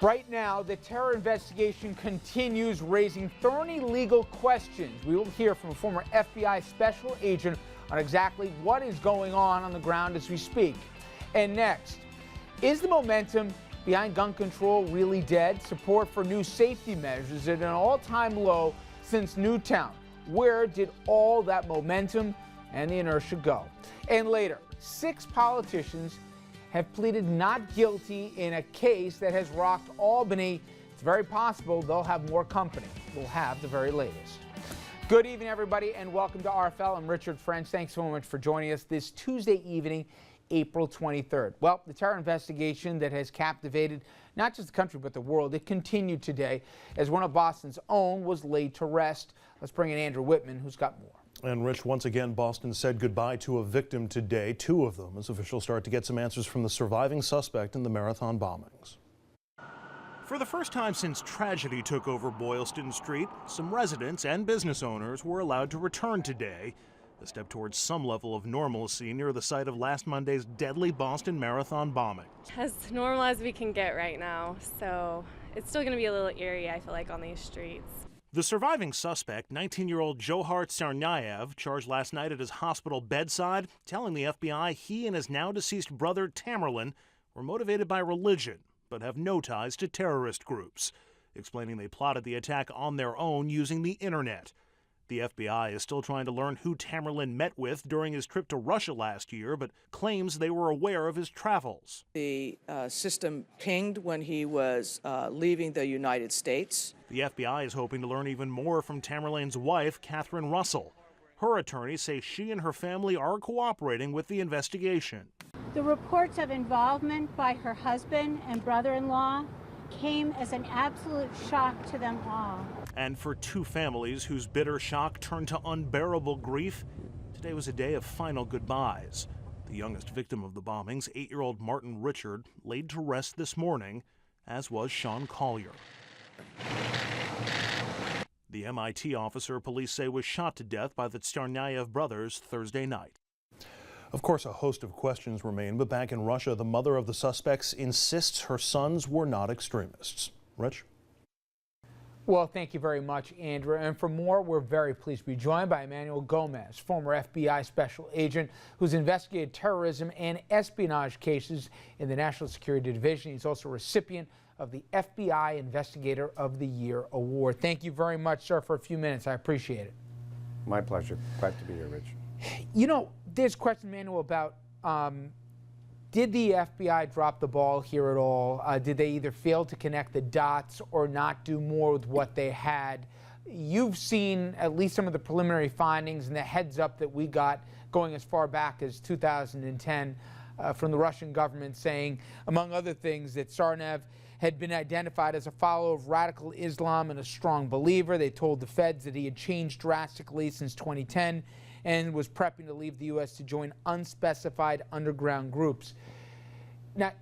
Right now, the terror investigation continues, raising thorny legal questions. We will hear from a former FBI special agent on exactly what is going on the ground as we speak. And next, is the momentum behind gun control really dead? Support for new safety measures at an all-time low since Newtown. Where did all that momentum and the inertia go? And later, 6 politicians have pleaded not guilty in a case that has rocked Albany. It's very possible they'll have more company. We'll have the very latest. Good evening, everybody, and welcome to RFL. I'm Richard French. Thanks so much for joining us this Tuesday evening, April 23rd. Well, the terror investigation that has captivated not just the country but the world, it continued today as one of Boston's own was laid to rest. Let's bring in Andrew Whitman, who's got more. And Rich, once again, Boston said goodbye to a victim today, 2 of them, as officials start to get some answers from the surviving suspect in the marathon bombings. For the first time since tragedy took over Boylston Street, some residents and business owners were allowed to return today, a step towards some level of normalcy near the site of last Monday's deadly Boston Marathon bombing. As normal as we can get right now, so it's still going to be a little eerie, I feel like, on these streets. The surviving suspect, 19-year-old Tamerlan Tsarnaev, charged last night at his hospital bedside, telling the FBI he and his now-deceased brother Tamerlan were motivated by religion, but have no ties to terrorist groups, explaining they plotted the attack on their own using the internet. The FBI is still trying to learn who Tamerlan met with during his trip to Russia last year, but claims they were aware of his travels. The system pinged when he was leaving the United States. The FBI is hoping to learn even more from Tamerlan's wife, Catherine Russell. Her attorneys say she and her family are cooperating with the investigation. The reports of involvement by her husband and brother-in-law came as an absolute shock to them all. And for 2 families whose bitter shock turned to unbearable grief, today was a day of final goodbyes. The youngest victim of the bombings, 8-year-old Martin Richard, laid to rest this morning, as was Sean Collier. The MIT officer police say was shot to death by the Tsarnaev brothers Thursday night. Of course, a host of questions remain, but back in Russia, the mother of the suspects insists her sons were not extremists. Rich? Well, thank you very much, Andrew. And for more, we're very pleased to be joined by Manuel Gomez, former FBI special agent who's investigated terrorism and espionage cases in the National Security Division. He's also a recipient of the FBI Investigator of the Year Award. Thank you very much, sir, for a few minutes. I appreciate it. My pleasure. Glad to be here, Rich. You know, there's a question, Manuel, about did the FBI drop the ball here at all? Did they either fail to connect the dots or not do more with what they had? You've seen at least some of the preliminary findings and the heads up that we got going as far back as 2010 from the Russian government saying, among other things, that Tsarnaev had been identified as a follower of radical Islam and a strong believer. They told the feds that he had changed drastically since 2010 and was prepping to leave the U.S. to join unspecified underground groups. Now,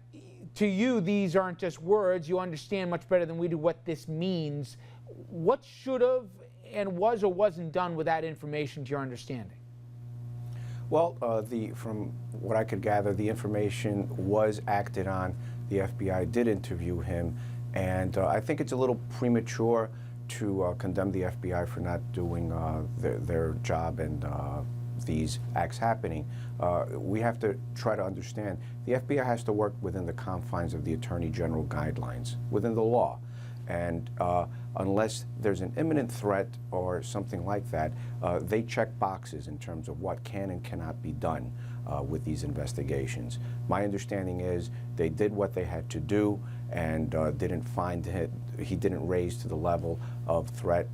to you, these aren't just words. You understand much better than we do what this means. What should have and was or wasn't done with that information to your understanding? Well, from what I could gather, the information was acted on. The FBI did interview him, and I think it's a little premature to condemn the FBI for not doing their job and these acts happening. We have to try to understand the FBI has to work within the confines of the Attorney General guidelines, within the law. And unless there's an imminent threat or something like that, they check boxes in terms of what can and cannot be done with these investigations. My understanding is they did what they had to do and didn't find he didn't raise to the level of threat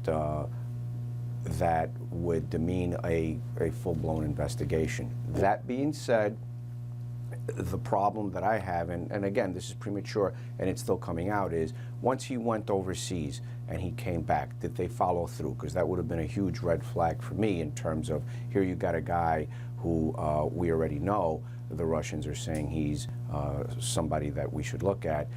that would demean a full-blown investigation. That being said, the problem that I have, and again, this is premature and it's still coming out, is once he went overseas and he came back, did they follow through? Because that would have been a huge red flag for me in terms of, here you got a guy who we already know the Russians are saying he's somebody that we should look at.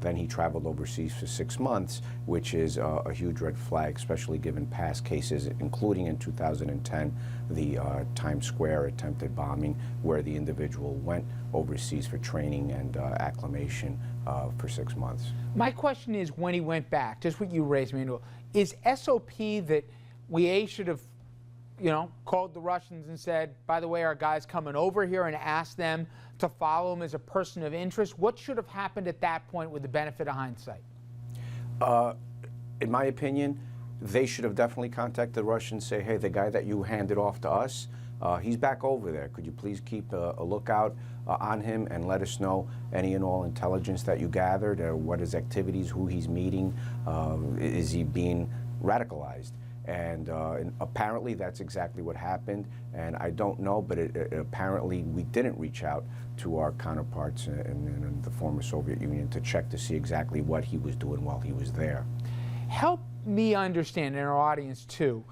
Then he traveled overseas for 6 months, which is a huge red flag, especially given past cases, including in 2010, the Times Square attempted bombing, where the individual went overseas for training and acclimation for 6 months. My question is, when he went back, just what you raised, Manuel, is SOP that we should have, called the Russians and said, by the way, our guy's coming over here, and asked them to follow him as a person of interest? What should have happened at that point with the benefit of hindsight? In my opinion, they should have definitely contacted the Russians, say, hey, the guy that you handed off to us, he's back over there. Could you please keep a lookout on him and let us know any and all intelligence that you gathered, or what his activities, who he's meeting, is he being radicalized? And apparently that's exactly what happened. And I don't know, but apparently we didn't reach out to our counterparts in the former Soviet Union to check to see exactly what he was doing while he was there. Help me understand, and our audience too,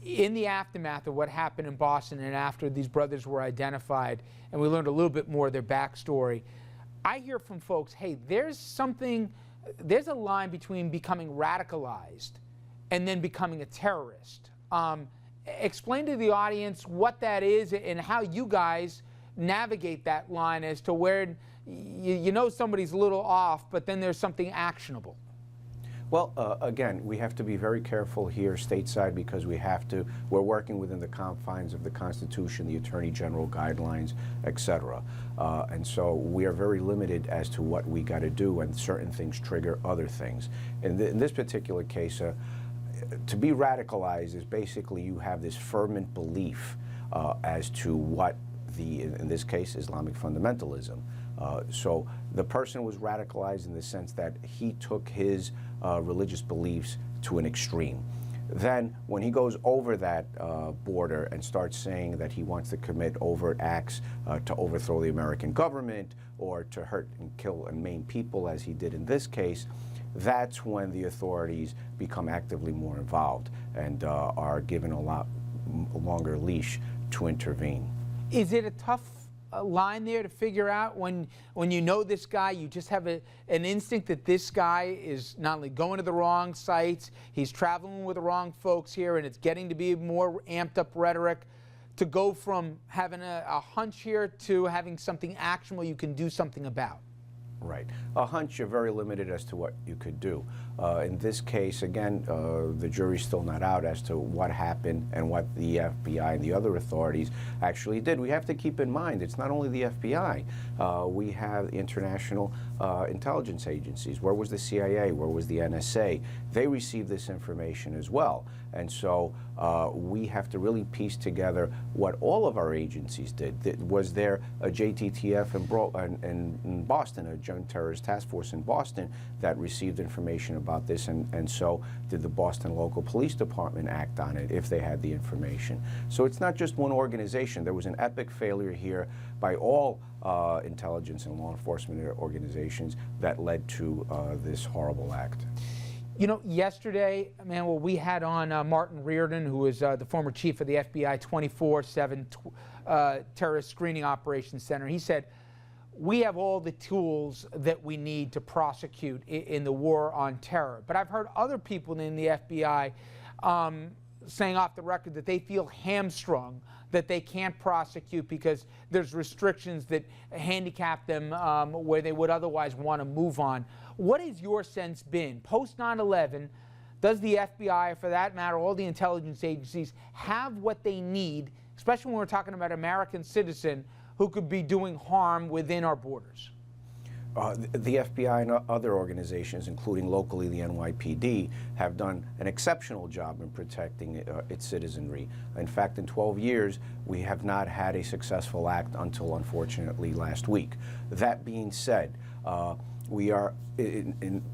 in the aftermath of what happened in Boston and after these brothers were identified and we learned a little bit more of their backstory, I hear from folks, hey, there's a line between becoming radicalized and then becoming a terrorist. Explain to the audience what that is and how you guys navigate that line as to where you know somebody's a little off, but then there's something actionable. Well, again, we have to be very careful here stateside, because we're working within the confines of the Constitution, the Attorney General guidelines, etc. And so we are very limited as to what we got to do, and certain things trigger other things. In this particular case, to be radicalized is basically you have this fervent belief as to what in this case, Islamic fundamentalism. So the person was radicalized in the sense that he took his religious beliefs to an extreme. Then when he goes over that border and starts saying that he wants to commit overt acts to overthrow the American government or to hurt and kill and maim people, as he did in this case, that's when the authorities become actively more involved and are given a lot longer leash to intervene. Is it a tough line there to figure out when you know this guy, you just have an instinct that this guy is not only going to the wrong sites, he's traveling with the wrong folks here, and it's getting to be more amped up rhetoric, to go from having a hunch here to having something actionable you can do something about? Right. A hunch, you're very limited as to what you could do. In this case, again, the jury's still not out as to what happened and what the FBI and the other authorities actually did. We have to keep in mind, it's not only the FBI. We have international intelligence agencies. Where was the CIA? Where was the NSA? They received this information as well. And so we have to really piece together what all of our agencies did. Was there a JTTF in Boston, a Joint Terrorist Task Force in Boston, that received information about this? And so did the Boston local police department act on it if they had the information? So it's not just one organization. There was an epic failure here by all intelligence and law enforcement organizations that led to this horrible act. You know, yesterday, Manuel, we had on Martin Reardon, who is the former chief of the FBI 24/7 Terrorist Screening Operations Center. He said, we have all the tools that we need to prosecute in the war on terror. But I've heard other people in the FBI saying off the record that they feel hamstrung, that they can't prosecute because there's restrictions that handicap them where they would otherwise want to move on. What has your sense been? Post 9/11, does the FBI, or for that matter, all the intelligence agencies, have what they need, especially when we're talking about an American citizen who could be doing harm within our borders? The FBI and other organizations, including locally the NYPD, have done an exceptional job in protecting its citizenry. In fact, in 12 years, we have not had a successful act until, unfortunately, last week. That being said, we are,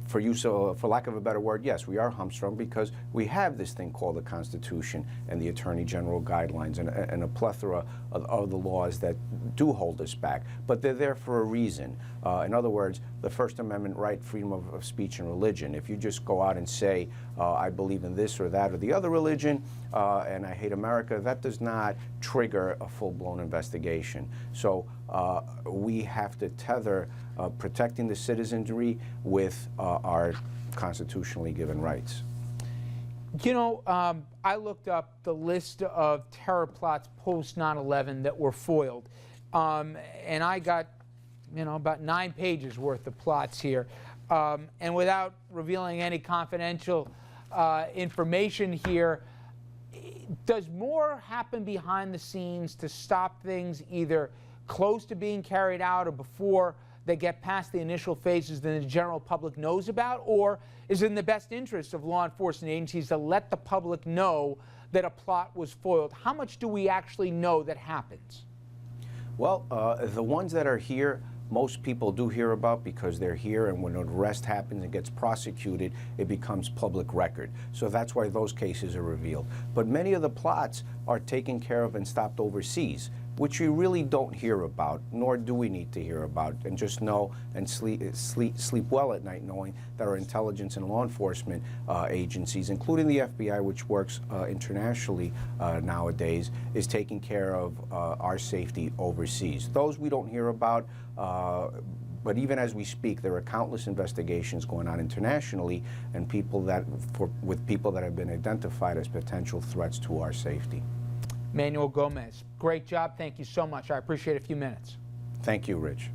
for lack of a better word, yes, we are hamstrung because we have this thing called the Constitution and the Attorney General guidelines and a plethora of the laws that do hold us back. But they're there for a reason. In other words, the First Amendment right, freedom of speech and religion. If you just go out and say, I believe in this or that or the other religion, and I hate America, that does not trigger a full-blown investigation. So we have to tether protecting the citizenry with our constitutionally given rights. You know, I looked up the list of terror plots post 9/11 that were foiled, and I got, you know, about 9 pages worth of plots here. And without revealing any confidential information here, does more happen behind the scenes to stop things either close to being carried out or before they get past the initial phases than the general public knows about? Or is it in the best interest of law enforcement agencies to let the public know that a plot was foiled? How much do we actually know that happens? Well, the ones that are here, most people do hear about because they're here, and when an arrest happens and gets prosecuted, it becomes public record. So that's why those cases are revealed. But many of the plots are taken care of and stopped overseas, which we really don't hear about, nor do we need to hear about, and just know and sleep well at night knowing that our intelligence and law enforcement agencies, including the FBI, which works internationally nowadays, is taking care of our safety overseas. Those we don't hear about, but even as we speak, there are countless investigations going on internationally, and with people that have been identified as potential threats to our safety. Manuel Gomez, great job. Thank you so much. I appreciate a few minutes. Thank you, Rich.